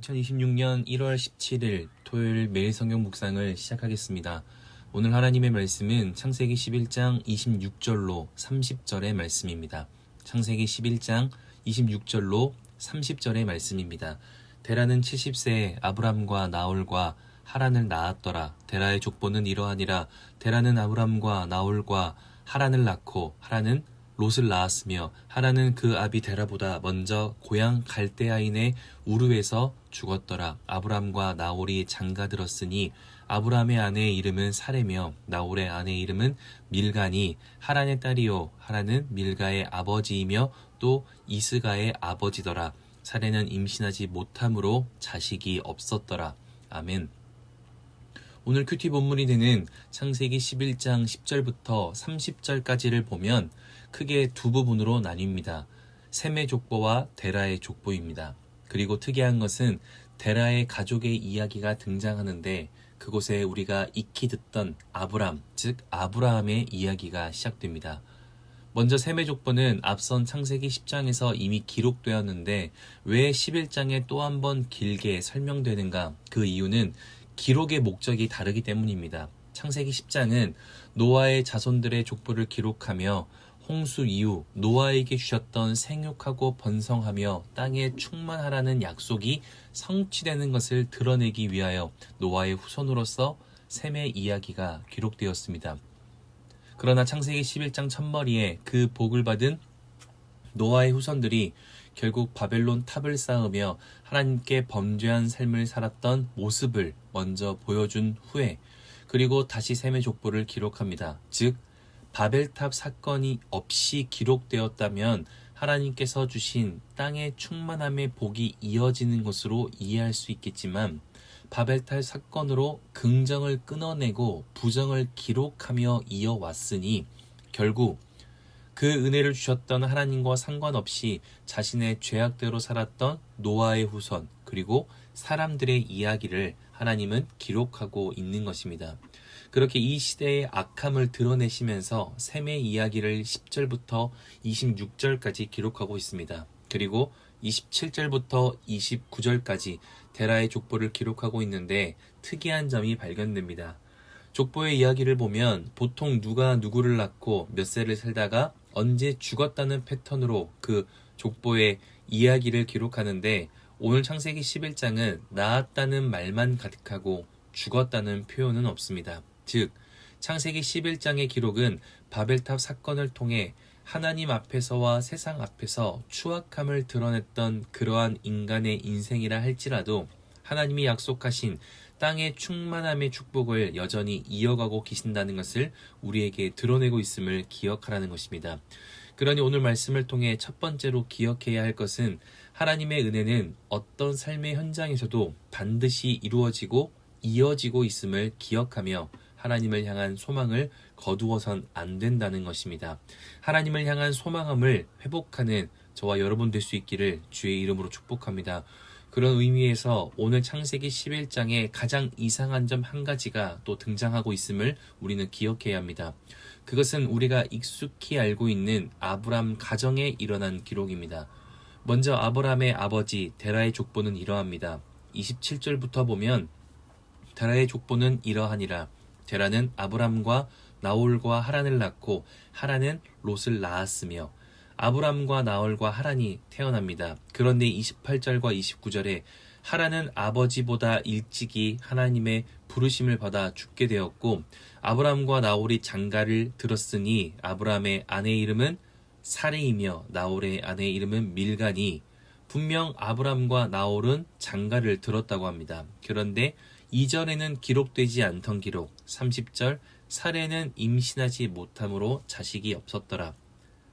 2026년 1월 17일 토요일 매일 성경 묵상을 시작하겠습니다. 오늘 하나님의 말씀은 창세기 11장 26절로 30절의 말씀입니다. 창세기 11장 26절로 30절의 말씀입니다. 데라는 70세에 아브람과 나홀과 하란을 낳았더라. 데라의 족보는 이러하니라. 데라는 아브람과 나홀과 하란을 낳고 하란은 롯을 낳았으며 하란은 그 아비 데라보다 먼저 고향 갈대아인의 우르에서 죽었더라. 아브람과 나홀이 장가들었으니 아브람의 아내의 이름은 사레며 나홀의 아내의 이름은 밀가니 하란의 딸이요 하란은 밀가의 아버지이며 또 이스가의 아버지더라. 사레는 임신하지 못함으로 자식이 없었더라. 아멘. 오늘 큐티 본문이 되는 창세기 11장 10절부터 30절까지를 보면 크게 두 부분으로 나뉩니다. 셈의 족보와 데라의 족보입니다. 그리고 특이한 것은 데라의 가족의 이야기가 등장하는데 그곳에 우리가 익히 듣던 아브람, 즉 아브라함의 이야기가 시작됩니다. 먼저 셈의 족보는 앞선 창세기 10장에서 이미 기록되었는데 왜 11장에 또 한 번 길게 설명되는가? 그 이유는 기록의 목적이 다르기 때문입니다. 창세기 10장은 노아의 자손들의 족보를 기록하며 홍수 이후 노아에게 주셨던 생육하고 번성하며 땅에 충만하라는 약속이 성취되는 것을 드러내기 위하여 노아의 후손으로서 셈의 이야기가 기록되었습니다. 그러나 창세기 11장 첫머리에 그 복을 받은 노아의 후손들이 결국 바벨론 탑을 쌓으며 하나님께 범죄한 삶을 살았던 모습을 먼저 보여준 후에 그리고 다시 셈의 족보를 기록합니다. 즉 바벨탑 사건이 없이 기록되었다면 하나님께서 주신 땅의 충만함의 복이 이어지는 것으로 이해할 수 있겠지만 바벨탑 사건으로 긍정을 끊어내고 부정을 기록하며 이어왔으니 결국 그 은혜를 주셨던 하나님과 상관없이 자신의 죄악대로 살았던 노아의 후손 그리고 사람들의 이야기를 하나님은 기록하고 있는 것입니다. 그렇게 이 시대의 악함을 드러내시면서 셈의 이야기를 10절부터 26절까지 기록하고 있습니다. 그리고 27절부터 29절까지 데라의 족보를 기록하고 있는데 특이한 점이 발견됩니다. 족보의 이야기를 보면 보통 누가 누구를 낳고 몇 세를 살다가 언제 죽었다는 패턴으로 그 족보의 이야기를 기록하는데 오늘 창세기 11장은 낳았다는 말만 가득하고 죽었다는 표현은 없습니다. 즉 창세기 11장의 기록은 바벨탑 사건을 통해 하나님 앞에서와 세상 앞에서 추악함을 드러냈던 그러한 인간의 인생이라 할지라도 하나님이 약속하신 땅의 충만함의 축복을 여전히 이어가고 계신다는 것을 우리에게 드러내고 있음을 기억하라는 것입니다. 그러니 오늘 말씀을 통해 첫 번째로 기억해야 할 것은 하나님의 은혜는 어떤 삶의 현장에서도 반드시 이루어지고 이어지고 있음을 기억하며 하나님을 향한 소망을 거두어선 안 된다는 것입니다. 하나님을 향한 소망함을 회복하는 저와 여러분 될 수 있기를 주의 이름으로 축복합니다. 그런 의미에서 오늘 창세기 11장에 가장 이상한 점 한 가지가 또 등장하고 있음을 우리는 기억해야 합니다. 그것은 우리가 익숙히 알고 있는 아브람 가정에 일어난 기록입니다. 먼저 아브람의 아버지 데라의 족보는 이러합니다. 27절부터 보면 데라의 족보는 이러하니라. 데라는 아브람과 나홀과 하란을 낳고 하란은 롯을 낳았으며 아브람과 나홀과 하란이 태어납니다. 그런데 28절과 29절에 하란은 아버지보다 일찍이 하나님의 부르심을 받아 죽게 되었고 아브람과 나홀이 장가를 들었으니 아브람의 아내의 이름은 사레이며 나홀의 아내의 이름은 밀가니 분명 아브람과 나홀은 장가를 들었다고 합니다. 그런데 이전에는 기록되지 않던 기록 30절 사레는 임신하지 못함으로 자식이 없었더라.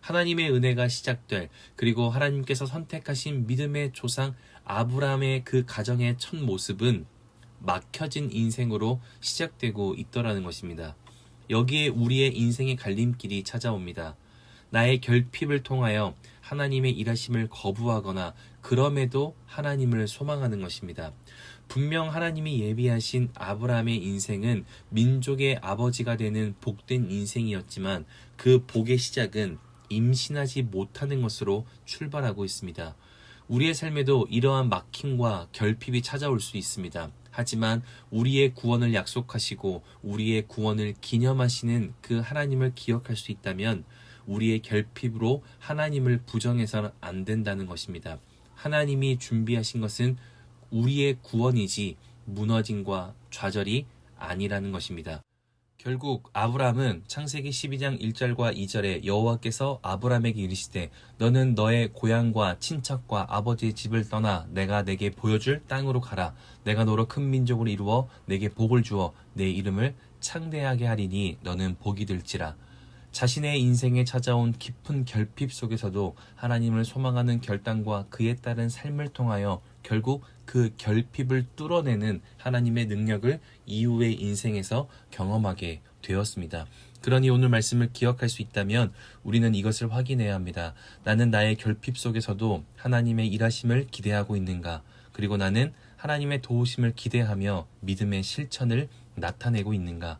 하나님의 은혜가 시작될 그리고 하나님께서 선택하신 믿음의 조상 아브라함의 그 가정의 첫 모습은 막혀진 인생으로 시작되고 있더라는 것입니다. 여기에 우리의 인생의 갈림길이 찾아옵니다. 나의 결핍을 통하여 하나님의 일하심을 거부하거나 그럼에도 하나님을 소망하는 것입니다. 분명 하나님이 예비하신 아브라함의 인생은 민족의 아버지가 되는 복된 인생이었지만 그 복의 시작은 임신하지 못하는 것으로 출발하고 있습니다. 우리의 삶에도 이러한 막힘과 결핍이 찾아올 수 있습니다. 하지만 우리의 구원을 약속하시고 우리의 구원을 기념하시는 그 하나님을 기억할 수 있다면 우리의 결핍으로 하나님을 부정해서는 안 된다는 것입니다. 하나님이 준비하신 것은 우리의 구원이지 무너짐과 좌절이 아니라는 것입니다. 결국 아브람은 창세기 12장 1절과 2절에 여호와께서 아브람에게 이르시되 너는 너의 고향과 친척과 아버지의 집을 떠나 내가 내게 보여줄 땅으로 가라. 내가 너로 큰 민족으로 이루어 내게 복을 주어 내 이름을 창대하게 하리니 너는 복이 될지라. 자신의 인생에 찾아온 깊은 결핍 속에서도 하나님을 소망하는 결단과 그에 따른 삶을 통하여 결국 그 결핍을 뚫어내는 하나님의 능력을 이후의 인생에서 경험하게 되었습니다. 그러니 오늘 말씀을 기억할 수 있다면 우리는 이것을 확인해야 합니다. 나는 나의 결핍 속에서도 하나님의 일하심을 기대하고 있는가? 그리고 나는 하나님의 도우심을 기대하며 믿음의 실천을 나타내고 있는가?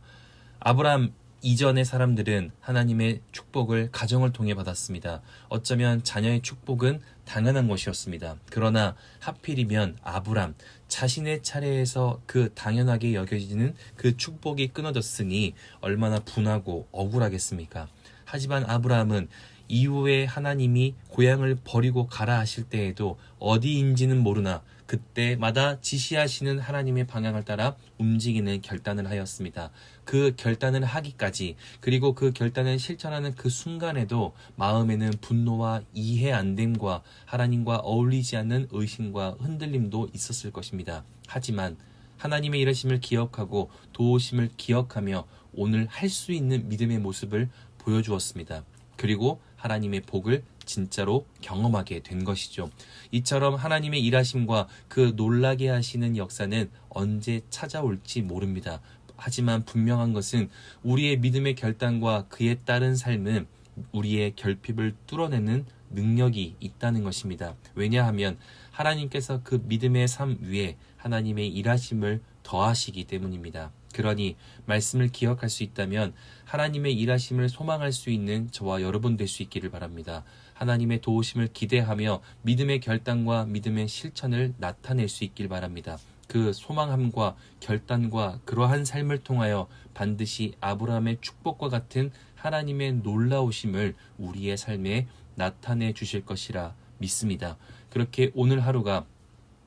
아브람 이전의 사람들은 하나님의 축복을 가정을 통해 받았습니다. 어쩌면 자녀의 축복은 당연한 것이었습니다. 그러나 하필이면 아브람 자신의 차례에서 그 당연하게 여겨지는 그 축복이 끊어졌으니 얼마나 분하고 억울하겠습니까? 하지만 아브라함은 이후에 하나님이 고향을 버리고 가라 하실 때에도 어디인지는 모르나 그때마다 지시하시는 하나님의 방향을 따라 움직이는 결단을 하였습니다. 그 결단을 하기까지 그리고 그 결단을 실천하는 그 순간에도 마음에는 분노와 이해 안 됨과 하나님과 어울리지 않는 의심과 흔들림도 있었을 것입니다. 하지만 하나님의 일하심을 기억하고 도우심을 기억하며 오늘 할 수 있는 믿음의 모습을 보여주었습니다. 그리고 하나님의 복을 진짜로 경험하게 된 것이죠. 이처럼 하나님의 일하심과 그 놀라게 하시는 역사는 언제 찾아올지 모릅니다. 하지만 분명한 것은 우리의 믿음의 결단과 그에 따른 삶은 우리의 결핍을 뚫어내는 능력이 있다는 것입니다. 왜냐하면 하나님께서 그 믿음의 삶 위에 하나님의 일하심을 더하시기 때문입니다. 그러니 말씀을 기억할 수 있다면 하나님의 일하심을 소망할 수 있는 저와 여러분 될 수 있기를 바랍니다. 하나님의 도우심을 기대하며 믿음의 결단과 믿음의 실천을 나타낼 수 있길 바랍니다. 그 소망함과 결단과 그러한 삶을 통하여 반드시 아브라함의 축복과 같은 하나님의 놀라우심을 우리의 삶에 나타내 주실 것이라 믿습니다. 그렇게 오늘 하루가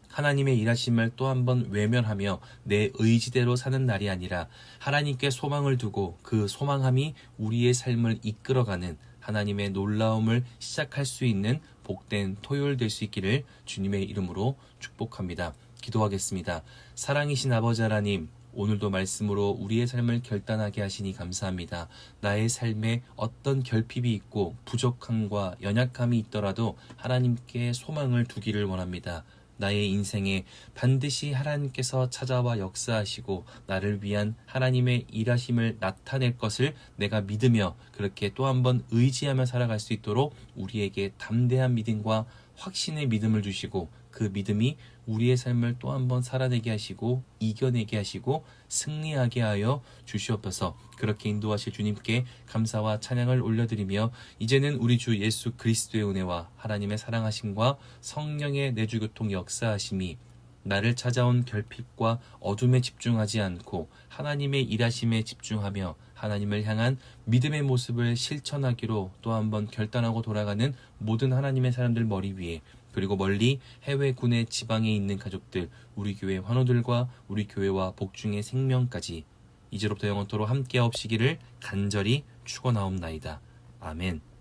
하나님의 일하심을 또 한 번 외면하며 내 의지대로 사는 날이 아니라 하나님께 소망을 두고 그 소망함이 우리의 삶을 이끌어가는 하나님의 놀라움을 시작할 수 있는 복된 토요일 될 수 있기를 주님의 이름으로 축복합니다. 기도하겠습니다. 사랑이신 아버지 하나님, 오늘도 말씀으로 우리의 삶을 결단하게 하시니 감사합니다. 나의 삶에 어떤 결핍이 있고 부족함과 연약함이 있더라도 하나님께 소망을 두기를 원합니다. 나의 인생에 반드시 하나님께서 찾아와 역사하시고 나를 위한 하나님의 일하심을 나타낼 것을 내가 믿으며 그렇게 또 한 번 의지하며 살아갈 수 있도록 우리에게 담대한 믿음과 확신의 믿음을 주시고 그 믿음이 우리의 삶을 또 한 번 살아내게 하시고 이겨내게 하시고 승리하게 하여 주시옵소서. 그렇게 인도하실 주님께 감사와 찬양을 올려드리며 이제는 우리 주 예수 그리스도의 은혜와 하나님의 사랑하심과 성령의 내주교통 역사하심이 나를 찾아온 결핍과 어둠에 집중하지 않고 하나님의 일하심에 집중하며 하나님을 향한 믿음의 모습을 실천하기로 또 한 번 결단하고 돌아가는 모든 하나님의 사람들 머리 위에 그리고 멀리 해외 군의 지방에 있는 가족들, 우리 교회 환우들과 우리 교회와 복중의 생명까지 이제로부터 영원토록 함께하옵시기를 간절히 축원하옵나이다. 아멘.